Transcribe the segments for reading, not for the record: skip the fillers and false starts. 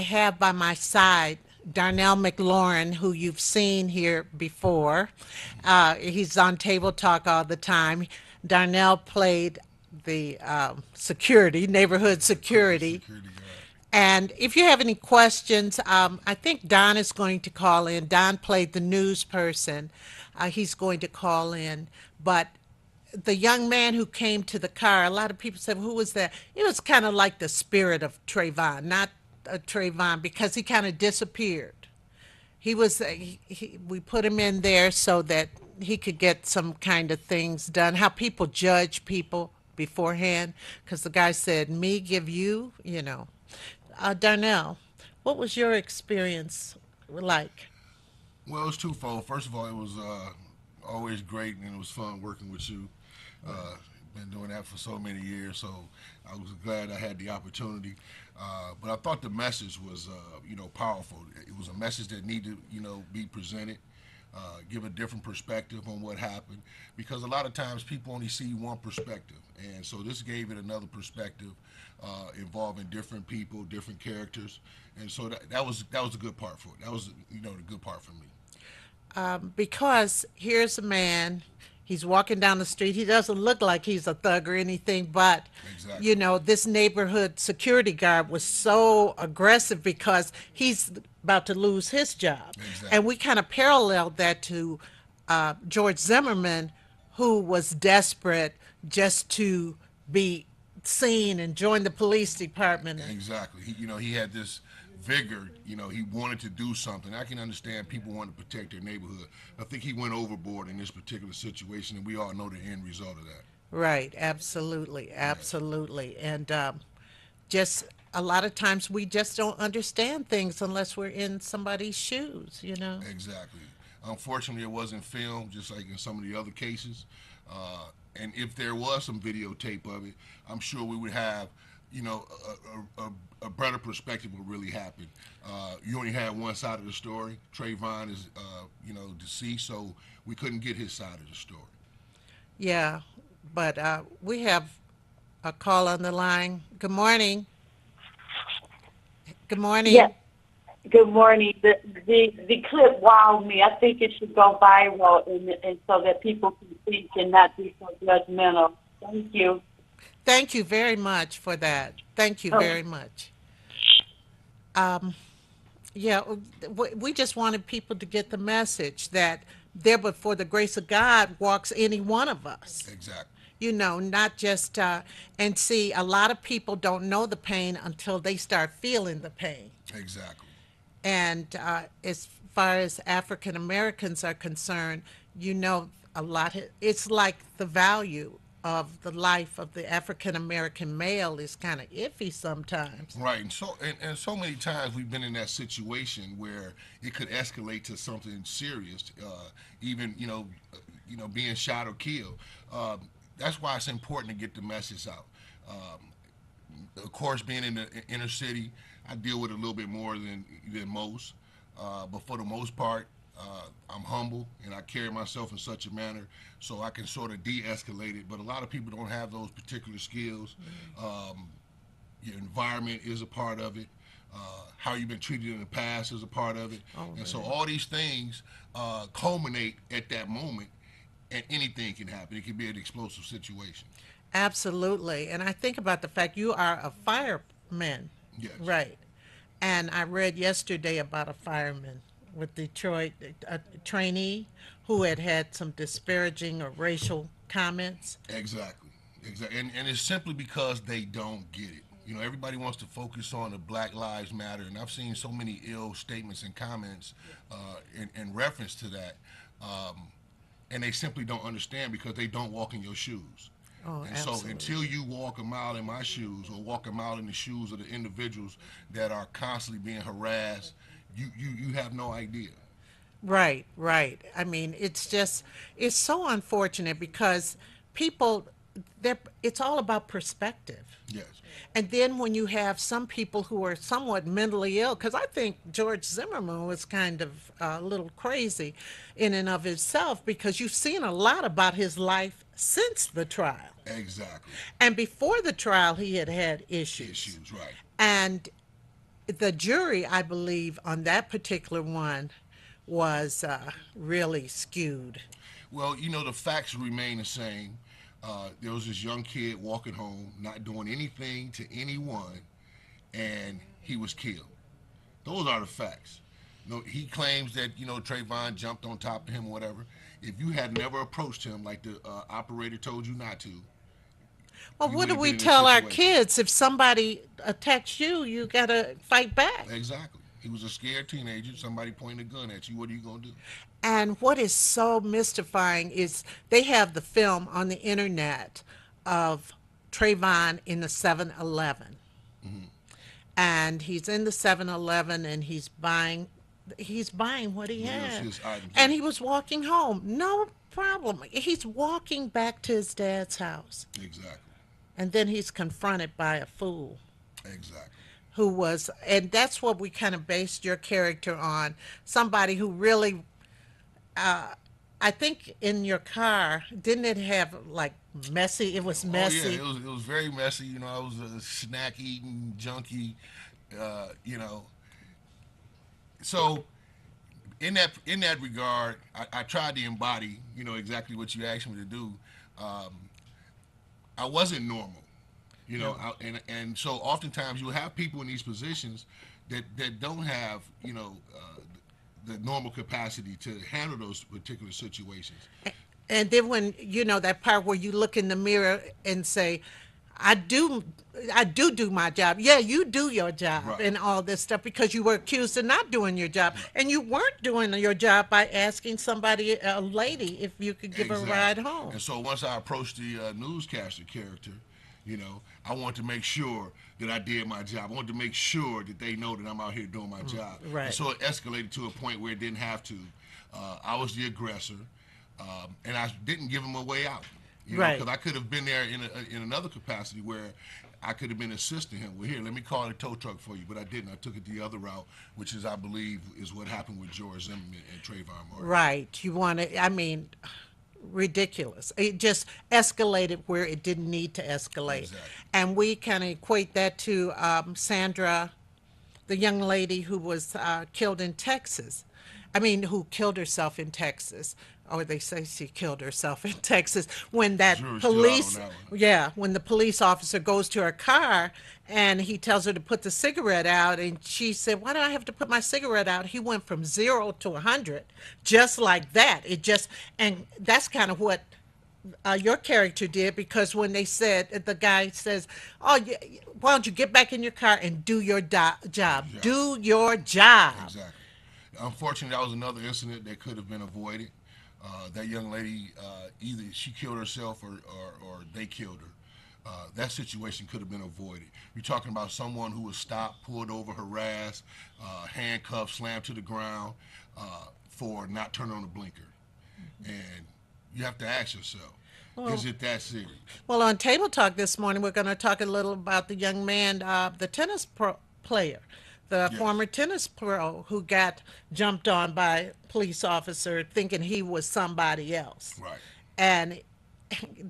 have by my side wDarrnell McLauren, who you've seen here before. He's on Table Talk all the time. Darnell played the security, neighborhood security. Security guard. And if you have any questions, I think Don is going to call in. Don played the news person. He's going to call in. But the young man who came to the car, a lot of people said, who was that? It was kind of like the spirit of Trayvon, not Trayvon, because he kind of disappeared. He was, we put him in there so that he could get some kind of things done, how people judge people beforehand, because the guy said, me give you, you know. Darnell, what was your experience like? Well, it was twofold. First of all, it was always great and it was fun working with you. Uh, been doing that for so many years, so I was glad I had the opportunity. But I thought the message was, powerful. It was a message that needed, be presented, give a different perspective on what happened, because a lot of times people only see one perspective, and so this gave it another perspective, involving different people, different characters, and so that was a good part for it. That was the good part for me. Because here's a man, he's walking down the street. He doesn't look like he's a thug or anything, but Exactly. this neighborhood security guard was so aggressive because he's about to lose his job. And Exactly. we kind of paralleled that to George Zimmerman, who was desperate just to be seen and join the police department. And Exactly. He had this vigor. He wanted to do something. I can understand people want to protect their neighborhood. I think he went overboard in this particular situation, and we all know the end result of that. right, absolutely, Yes. absolutely. And just a lot of times we just don't understand things unless we're in somebody's shoes. Exactly. Unfortunately, it wasn't filmed, just like in some of the other cases. And if there was some videotape of it, I'm sure we would have, a better perspective of what really happened. You only had one side of the story. Trayvon is, deceased, so we couldn't get his side of the story. Yeah, but we have a call on the line. Good morning. Good Yes. morning. Good morning. The clip wowed me. I think it should go viral and so that people can think and not be so judgmental. Thank you. Thank you very much for that. Thank you Oh, very much. Yeah, we just wanted people to get the message that there, but for the grace of God, walks any one of us. Exactly. Not just, and see, a lot of people don't know the pain until they start feeling the pain. Exactly. And as far as African Americans are concerned, a lot, it's like the value of the life of the African American male is kind of iffy sometimes. Right, and so many times we've been in that situation where it could escalate to something serious, even being shot or killed. That's why it's important to get the message out. Of course, being in the inner city, I deal with it a little bit more than most, but for the most part, I'm humble and I carry myself in such a manner so I can sort of de-escalate it. But a lot of people don't have those particular skills. Um, your environment is a part of it. How you've been treated in the past is a part of it, Oh, and so man. all these things culminate at that moment, and anything can happen. It can be an explosive situation. Absolutely. And I think about the fact you are a fireman, Yes, right? And I read yesterday about a fireman with Detroit, a trainee who had had some disparaging or racial comments. exactly, exactly, and it's simply because they don't get it. Everybody wants to focus on the Black Lives Matter, and I've seen so many ill statements and comments in reference to that, um, and they simply don't understand because they don't walk in your shoes. Oh, And so until absolutely. you walk a mile in my shoes or walk a mile in the shoes of the individuals that are constantly being harassed, you have no idea. Right, right. I mean, it's so unfortunate because people, it's all about perspective. Yes. And then when you have some people who are somewhat mentally ill, because I think George Zimmerman was kind of a little crazy in and of himself, because you've seen a lot about his life since the trial. Exactly. And before the trial, he had had issues. Issues, right. And the jury, I believe, on that particular one was really skewed. Well, the facts remain the same. There was this young kid walking home, not doing anything to anyone, and he was killed. Those are the facts. He claims that Trayvon jumped on top of him or whatever. If you had never approached him like the operator told you not to, Well, you what do wouldn't have we been in this tell our situation. kids? If somebody attacks you, you got to fight back. Exactly. He was a scared teenager. Somebody pointing a gun at you. What are you gonna do? And what is so mystifying is they have the film on the internet of Trayvon in the 7-Eleven. And he's in the 7-Eleven and he's buying what he had. His items. And Yeah. he was walking home. No problem. He's walking back to his dad's house. Exactly. And then he's confronted by a fool Exactly. who was, and that's what we kind of based your character on. Somebody who really, I think in your car, didn't it have like messy? It was Oh yeah, messy. it was very messy. I was a snack eating junkie. Uh, you know, so in that regard, I tried to embody exactly what you asked me to do. Um, I wasn't normal. No. And so oftentimes you have people in these positions that don't have the normal capacity to handle those particular situations. And then when that part where you look in the mirror and say, I do do my job. Yeah, you do your job Right. and all this stuff because you were accused of not doing your job. Right. And you weren't doing your job by asking somebody, a lady, if you could give a ride Exactly. home. And so once I approached the newscaster character, I wanted to make sure that I did my job. I wanted to make sure that they know that I'm out here doing my job. And Right. so it escalated to a point where it didn't have to. I was the aggressor, and I didn't give him a way out. Right. Because I could have been there in another capacity where I could have been assisting him. Well, here, let me call a tow truck for you, but I didn't. I took it the other route, which is, I believe, is what happened with George Zimmerman and Trayvon Martin. Right. You want to, I mean, ridiculous. It just escalated where it didn't need to escalate. Exactly. And we kind of equate that to Sandra, the young lady who was killed in Texas. I mean, who killed herself in Texas. Or they say she killed herself in Texas when that Jury's still out on police, that one. yeah, when the police officer goes to her car and he tells her to put the cigarette out, and she said, "Why do I have to put my cigarette out?" He went from 0 to 100 just like that. It just, and that's kind of what your character did because when they said the guy says, "Oh, yeah, why don't you get back in your car and do your job? Yeah. Do your job." Exactly. Unfortunately, that was another incident that could have been avoided. That young lady, either she killed herself or they killed her. That situation could have been avoided. You're talking about someone who was stopped, pulled over, harassed, handcuffed, slammed to the ground for not turning on the blinker. And you have to ask yourself, is it that serious? Well, on Table Talk this morning, we're going to talk a little about the young man, the tennis player, the Yes. former tennis pro who got jumped on by a police officer thinking he was somebody else. Right. And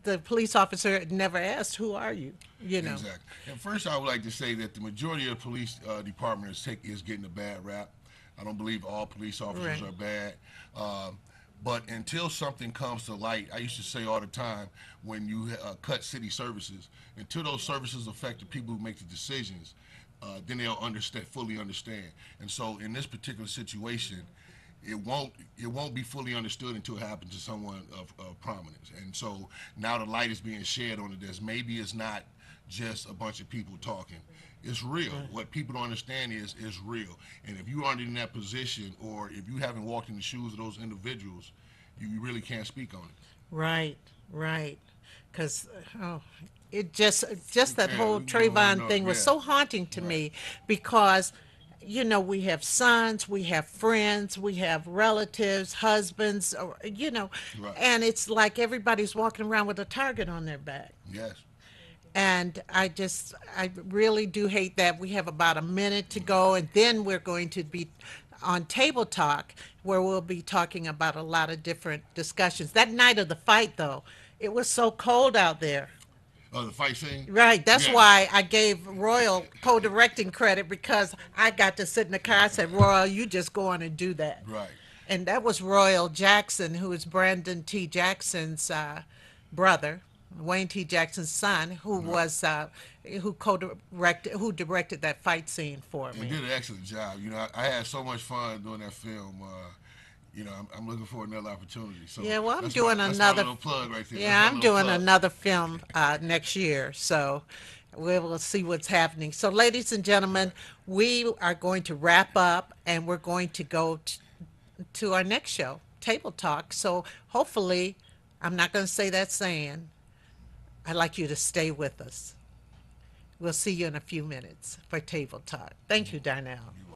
the police officer never asked, "Who are you?" You know. Exactly. And first, I would like to say that the majority of the police department is getting a bad rap. I don't believe all police officers Right. are bad. But until something comes to light, I used to say all the time when you cut city services, until those services affect the people who make the decisions, then they'll fully understand. And so, in this particular situation, it won't be fully understood until it happens to someone of prominence. And so now the light is being shed on it. As maybe it's not just a bunch of people talking. It's real. What people don't understand is real. And if you aren't in that position, or if you haven't walked in the shoes of those individuals, you really can't speak on it. Right, right. Because oh, it just that Yeah, whole we can go on and Trayvon on. thing was Yeah. so haunting to Right. me because we have sons, we have friends, we have relatives, husbands, or Right. and it's like everybody's walking around with a target on their back. Yes. And I really do hate that. We have about a minute to go, and then we're going to be on Table Talk, where we'll be talking about a lot of different discussions. That night of the fight, though, it was so cold out there. Oh, the fight scene. Right. That's Yeah. why I gave Royal co-directing credit because I got to sit in the car. I said, Royal, you just go on and do that. Right. And that was Royal Jackson, who is Brandon T. Jackson's brother, Wayne T. Jackson's son, who Right. was who directed that fight scene for And me. did an excellent job. You know, I had so much fun doing that film. You know, I'm looking for another opportunity. So Yeah, well, that's my little plug right there. That's yeah, my I'm little doing plug. another film next year, so we will see what's happening. So, ladies and gentlemen, Right. we are going to wrap up, and we're going to go to our next show, Table Talk. So, hopefully, I'm not going to say that saying. I'd like you to stay with us. We'll see you in a few minutes for Table Talk. Thank you, Darnell. You're